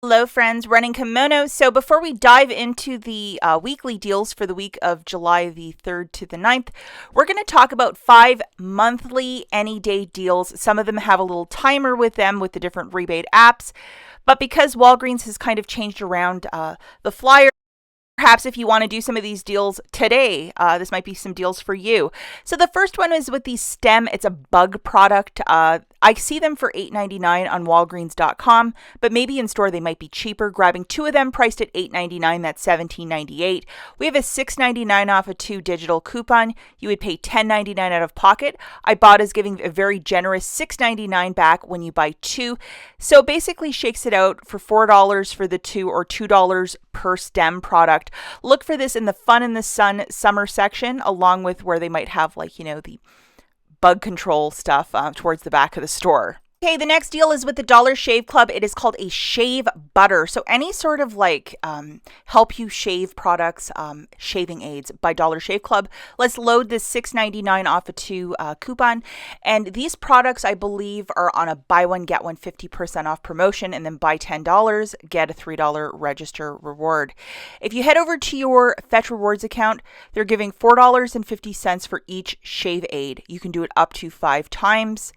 Hello friends, Running Kimono. So before we dive into the weekly deals for the week of July the 3rd to the 9th, we're going to talk about 5 monthly any day deals. Some of them have a little timer with them with the different rebate apps, but because Walgreens has kind of changed around the flyer, perhaps if you want to do some of these deals today, this might be some deals for you. So the first one is with the Stem. It's a bug product. I see them for $8.99 on Walgreens.com, but maybe in store they might be cheaper. Grabbing 2 of them priced at $8.99, that's $17.98. We have a $6.99 off a 2 digital coupon. You would pay $10.99 out of pocket. IBOTTA is giving a very generous $6.99 back when you buy 2. So basically shakes it out for $4 for the 2 or $2 per Stem product. Look for this in the Fun in the Sun summer section, along with where they might have the bug control stuff towards the back of the store. Okay, the next deal is with the Dollar Shave Club. It is called a shave butter. So any sort of help you shave products, shaving aids by Dollar Shave Club. Let's load this $6.99 off a 2 coupon. And these products, I believe, are on a buy one, get one 50% off promotion. And then buy $10, get a $3 register reward. If you head over to your Fetch Rewards account, they're giving $4.50 for each shave aid. You can do it up to 5 times.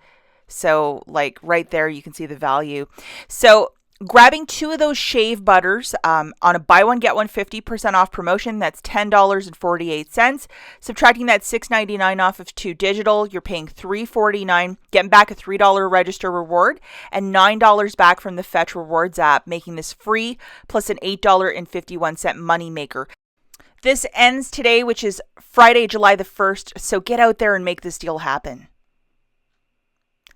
So right there, you can see the value. So grabbing 2 of those shave butters on a buy one, get one 50% off promotion, that's $10.48. Subtracting that $6.99 off of 2 digital, you're paying $3.49, getting back a $3 register reward and $9 back from the Fetch Rewards app, making this free plus an $8.51 money maker. This ends today, which is Friday, July the 1st. So get out there and make this deal happen.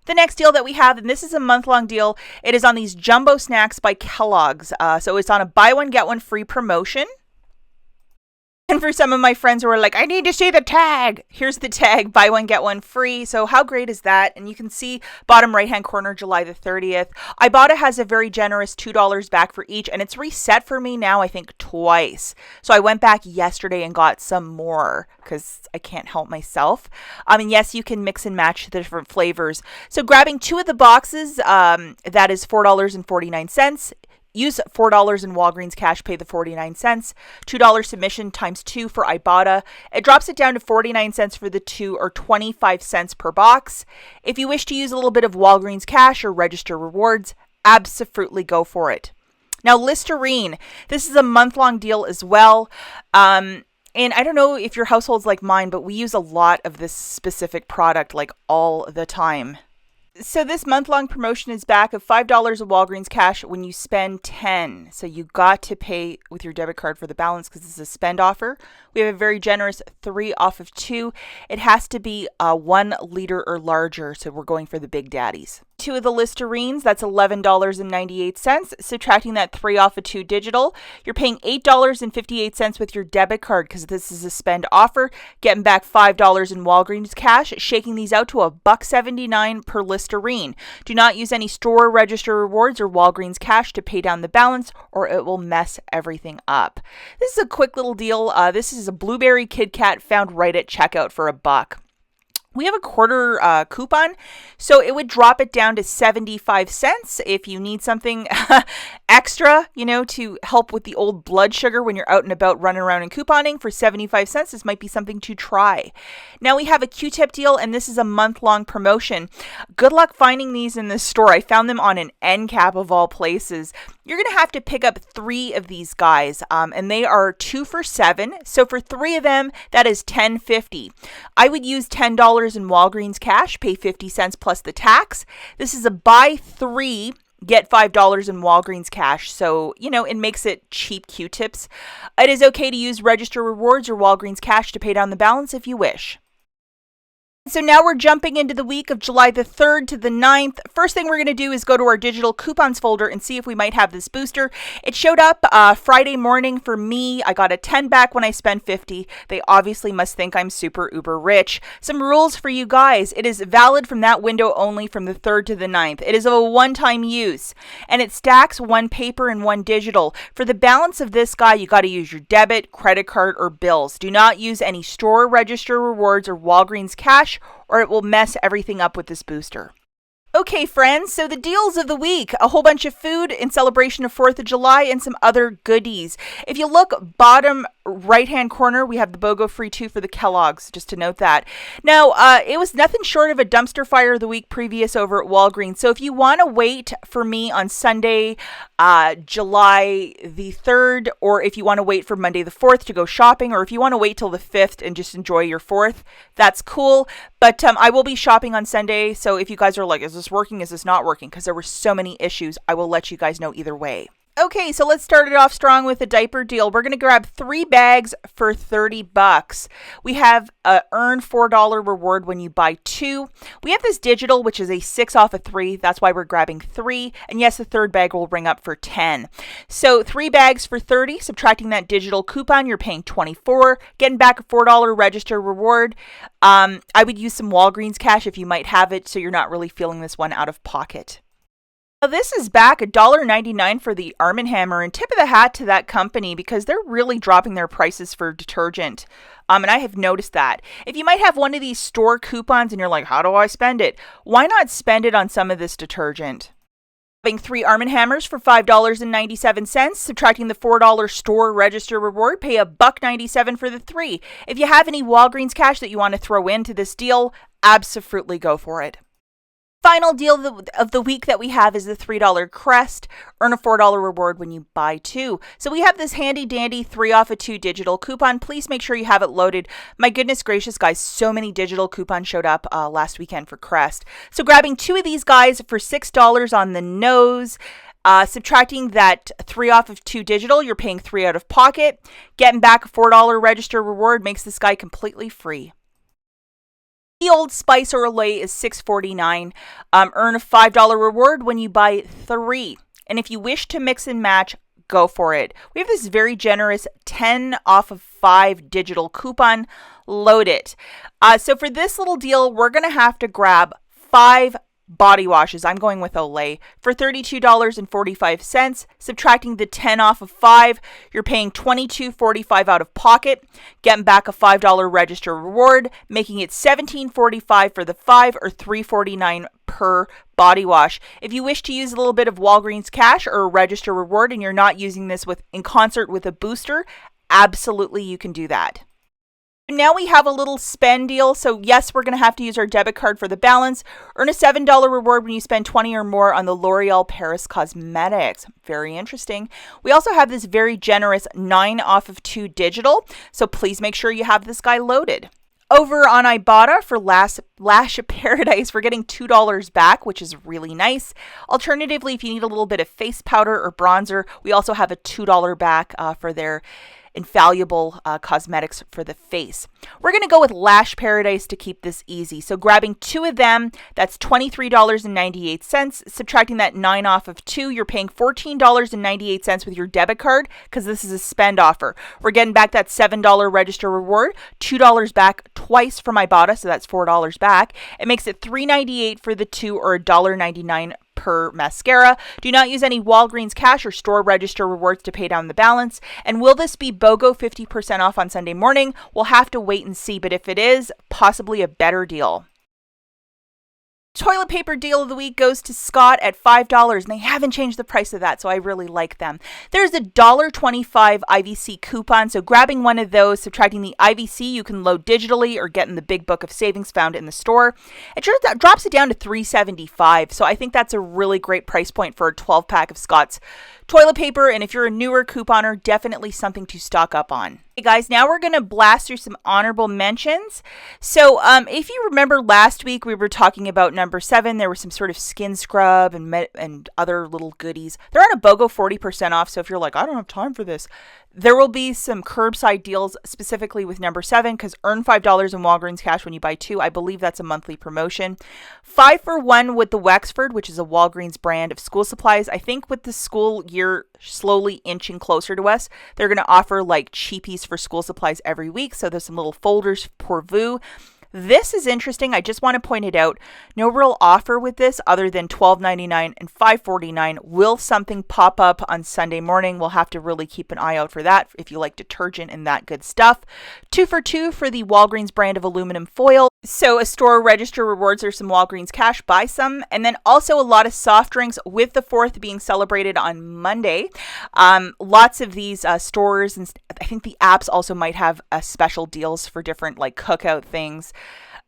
The next deal that we have, and this is a month-long deal, it is on these jumbo snacks by Kellogg's. So it's on a buy one, get one free promotion. And for some of my friends who are like, I need to see the tag. Here's the tag, buy one, get one free. So how great is that? And you can see bottom right-hand corner, July the 30th. IBOTTA has a very generous $2 back for each, and it's reset for me now, I think, twice. So I went back yesterday and got some more because I can't help myself. And yes, you can mix and match the different flavors. So grabbing 2 of the boxes, that is $4.49. Use $4 in Walgreens Cash, pay the 49 cents. $2 submission times 2 for IBOTTA. It drops it down to 49 cents for the 2 or 25 cents per box. If you wish to use a little bit of Walgreens Cash or register rewards, absolutely go for it. Now, Listerine. This is a month-long deal as well. And I don't know if your household's like mine, but we use a lot of this specific product all the time. So this month-long promotion is back of $5 of Walgreens Cash when you spend $10. So you got to pay with your debit card for the balance because this is a spend offer. We have a very generous 3 off of 2. It has to be 1 liter or larger, so we're going for the big daddies. 2 of the Listerines, that's $11.98. Subtracting that 3 off of 2 digital, you're paying $8.58 with your debit card because this is a spend offer. Getting back $5 in Walgreens Cash, shaking these out to $1.79 per Listerine. Do not use any store register rewards or Walgreens Cash to pay down the balance, or it will mess everything up. This is a quick little deal. This is a blueberry Kit Kat found right at checkout for $1. We have a quarter coupon, so it would drop it down to 75 cents if you need something extra, to help with the old blood sugar when you're out and about running around and couponing. For 75 cents, this might be something to try. Now we have a Q-tip deal, and this is a month-long promotion. Good luck finding these in the store. I found them on an end cap of all places. You're going to have to pick up 3 of these guys, and they are 2 for $7. So for 3 of them, that is $10.50. I would use $10 in Walgreens Cash, pay 50 cents plus the tax. This is a buy 3, get $5 in Walgreens Cash. So, it makes it cheap Q-tips. It is okay to use register rewards or Walgreens Cash to pay down the balance if you wish. So now we're jumping into the week of July the 3rd to the 9th. First thing we're going to do is go to our digital coupons folder and see if we might have this booster. It showed up Friday morning for me. I got a 10 back when I spent 50. They obviously must think I'm super uber rich. Some rules for you guys. It is valid from that window only from the 3rd to the 9th. It is of a one-time use, and it stacks 1 paper and 1 digital. For the balance of this guy, you got to use your debit, credit card, or bills. Do not use any store register rewards or Walgreens Cash, or it will mess everything up with this booster. Okay, friends, so the deals of the week, a whole bunch of food in celebration of 4th of July and some other goodies. If you look bottom right-hand corner, we have the BOGO free 2 for the Kellogg's, just to note that. Now, it was nothing short of a dumpster fire the week previous over at Walgreens. So if you want to wait for me on Sunday, July the 3rd, or if you want to wait for Monday the 4th to go shopping, or if you want to wait till the 5th and just enjoy your 4th, that's cool. But I will be shopping on Sunday, so if you guys are like, is this working, is this not working? Because there were so many issues, I will let you guys know either way. Okay, so let's start it off strong with a diaper deal. We're going to grab 3 bags for $30. We have a earn $4 reward when you buy 2. We have this digital, which is a 6 off of 3. That's why we're grabbing 3. And yes, the third bag will ring up for 10. So 3 bags for 30, subtracting that digital coupon, you're paying 24, getting back a $4 register reward. I would use some Walgreens Cash if you might have it, so you're not really feeling this one out of pocket. Now this is back $1.99 for the Arm & Hammer, and tip of the hat to that company because they're really dropping their prices for detergent. And I have noticed that. If you might have one of these store coupons and you're like, how do I spend it? Why not spend it on some of this detergent? Having 3 Arm & Hammers for $5.97, subtracting the $4 store register reward, pay $1.97 for the 3. If you have any Walgreens Cash that you want to throw into this deal, absolutely go for it. Final deal of the week that we have is the $3 Crest. Earn a $4 reward when you buy 2. So we have this handy dandy 3 off of 2 digital coupon. Please make sure you have it loaded. My goodness gracious, guys, so many digital coupons showed up last weekend for Crest. So grabbing 2 of these guys for $6 on the nose. Subtracting that 3 off of 2 digital, you're paying 3 out of pocket. Getting back a $4 register reward makes this guy completely free. The Old Spice or OLAY is $6.49. Earn a $5 reward when you buy 3. And if you wish to mix and match, go for it. We have this very generous 10 off of 5 digital coupon. Load it. So for this little deal, we're going to have to grab 5 body washes. I'm going with OLAY for $32.45. Subtracting the 10 off of 5, you're paying $22.45 out of pocket. Getting back a $5 register reward, making it $17.45 for the 5 or $3.49 per body wash. If you wish to use a little bit of Walgreens Cash or a register reward and you're not using this in concert with a booster, absolutely you can do that. Now we have a little spend deal. So yes, we're going to have to use our debit card for the balance. Earn a $7 reward when you spend 20 or more on the L'Oreal Paris Cosmetics. Very interesting. We also have this very generous 9 off of 2 digital. So please make sure you have this guy loaded. Over on IBOTTA for Lash Paradise, we're getting $2 back, which is really nice. Alternatively, if you need a little bit of face powder or bronzer, we also have a $2 back for their infallible cosmetics for the face. We're going to go with Lash Paradise to keep this easy. So grabbing 2 of them, that's $23.98. Subtracting that 9 off of 2, you're paying $14.98 with your debit card because this is a spend offer. We're getting back that $7 register reward, $2 back twice from IBOTTA, so that's $4 back. It makes it $3.98 for the 2 or $1.99 per mascara. Do not use any Walgreens Cash or store register rewards to pay down the balance. And will this be BOGO 50% off on Sunday morning? We'll have to wait and see, but if it is, possibly a better deal. Toilet paper deal of the week goes to Scott at $5, and they haven't changed the price of that, so I really like them. There's a $1.25 IVC coupon, so grabbing one of those, subtracting the IVC, you can load digitally or get in the big book of savings found in the store. It just drops it down to $3.75, so I think that's a really great price point for a 12-pack of Scott's toilet paper, and if you're a newer couponer, definitely something to stock up on. Hey guys, now we're going to blast through some honorable mentions. So if you remember last week, we were talking about number 7. There was some sort of skin scrub and other little goodies. They're on a BOGO 40% off, so if you're like, I don't have time for this, there will be some curbside deals specifically with number 7 because earn $5 in Walgreens Cash when you buy 2. I believe that's a monthly promotion. 5 for 1 with the Wexford, which is a Walgreens brand of school supplies. I think with the school year slowly inching closer to us, they're going to offer like cheapies for school supplies every week. So there's some little folders pour vous. This is interesting. I just want to point it out. No real offer with this other than $12.99 and $5.49. Will something pop up on Sunday morning? We'll have to really keep an eye out for that if you like detergent and that good stuff. 2 for 2 for the Walgreens brand of aluminum foil. So a store register rewards or some Walgreens Cash, buy some. And then also a lot of soft drinks with the 4th being celebrated on Monday. Lots of these stores, and I think the apps also might have special deals for different like cookout things.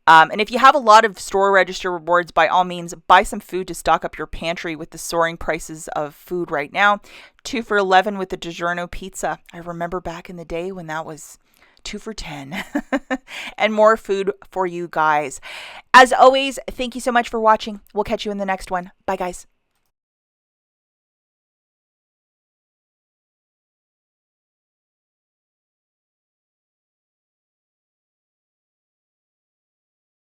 And if you have a lot of store register rewards, by all means, buy some food to stock up your pantry with the soaring prices of food right now. 2 for $11 with the DiGiorno pizza. I remember back in the day when that was 2 for $10. And more food for you guys. As always, thank you so much for watching. We'll catch you in the next one. Bye, guys.